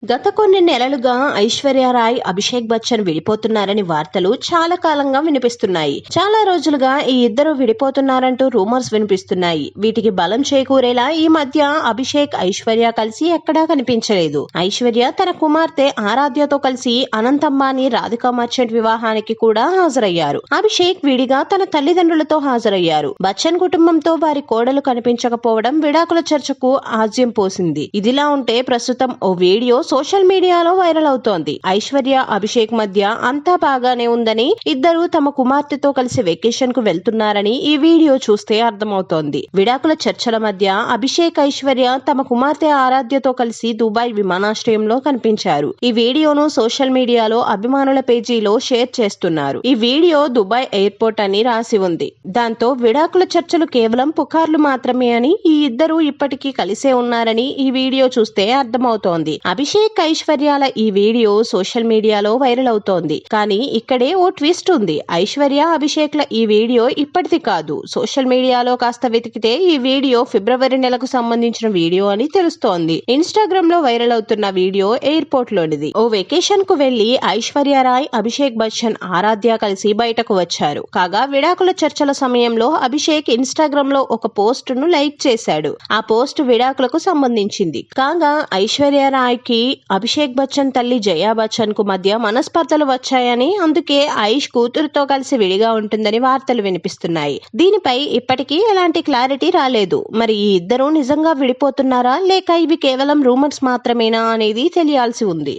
గత కొన్ని నెలలుగా ఐశ్వర్య రాయ్, అభిషేక్ బచ్చన్ విడిపోతున్నారని వార్తలు చాలా కాలంగా వినిపిస్తున్నాయి. చాలా రోజులుగా ఈ ఇద్దరు విడిపోతున్నారంటూ రూమర్స్ వినిపిస్తున్నాయి. వీటికి బలం చేకూరేలా ఈ మధ్య అభిషేక్, ఐశ్వర్య కలిసి ఎక్కడా కనిపించలేదు. ఐశ్వర్య తన కుమార్తె ఆరాధ్యతో కలిసి అనంత్ అంబానీ, రాధికా మర్చెంట్ వివాహానికి కూడా హాజరయ్యారు. అభిషేక్ విడిగా తన తల్లిదండ్రులతో హాజరయ్యారు. బచ్చన్ కుటుంబంతో వారి కోడలు కనిపించకపోవడం విడాకుల చర్చకు ఆజ్యం పోసింది. ఇదిలా ఉంటే ప్రస్తుతం ఓ వీడియో సోషల్ మీడియాలో వైరల్ అవుతోంది. ఐశ్వర్య, అభిషేక్ మధ్య అంతా బాగానే ఉందని, ఇద్దరు తమ కుమార్తెతో కలిసి వెకేషన్ కు వెళ్తున్నారని ఈ వీడియో చూస్తే అర్థమవుతోంది. విడాకుల చర్చల మధ్య అభిషేక్, ఐశ్వర్య తమ కుమార్తె ఆరాధ్యతో కలిసి దుబాయ్ విమానాశ్రయంలో కనిపించారు. ఈ వీడియోను సోషల్ మీడియాలో అభిమానుల పేజీలో షేర్ చేస్తున్నారు. ఈ వీడియో దుబాయ్ ఎయిర్పోర్ట్ అని రాసి ఉంది. దాంతో విడాకుల చర్చలు కేవలం పుకార్లు మాత్రమే అని, ఈ ఇద్దరు ఇప్పటికీ కలిసే ఉన్నారని ఈ వీడియో చూస్తే అర్థమవుతోంది. అభిషేక్, ఐశ్వర్యాల ఈ వీడియో సోషల్ మీడియాలో వైరల్ అవుతోంది. కానీ ఇక్కడే ఓ ట్విస్ట్ ఉంది. ఐశ్వర్య, అభిషేక్ ల ఈ వీడియో ఇప్పటిది కాదు. సోషల్ మీడియాలో కాస్త వెతికితే ఈ వీడియో ఫిబ్రవరి నెలకు సంబంధించిన వీడియో అని తెలుస్తోంది. ఇన్స్టాగ్రామ్ లో వైరల్ అవుతున్న వీడియో ఎయిర్పోర్ట్ లోనిది. ఓ వెకేషన్ కు వెళ్లి ఐశ్వర్య రాయ్, అభిషేక్ బచ్చన్, ఆరాధ్య కలిసి బయటకు వచ్చారు. కాగా విడాకుల చర్చల సమయంలో అభిషేక్ ఇన్స్టాగ్రామ్ లో ఒక పోస్ట్ ను లైక్ చేశాడు. ఆ పోస్ట్ విడాకులకు సంబంధించింది. కాగా ఐశ్వర్య రాయ్ కి అభిషేక్ బచ్చన్ తల్లి జయా బచ్చన్ కు మధ్య మనస్పర్ధలు వచ్చాయని, అందుకే ఐష్ కూతురుతో కలిసి విడిగా ఉంటుందని వార్తలు వినిపిస్తున్నాయి. దీనిపై ఇప్పటికీ ఎలాంటి క్లారిటీ రాలేదు. మరి ఈ ఇద్దరు నిజంగా విడిపోతున్నారా, లేక ఇవి కేవలం రూమర్స్ మాత్రమేనా అనేది తెలియాల్సి ఉంది.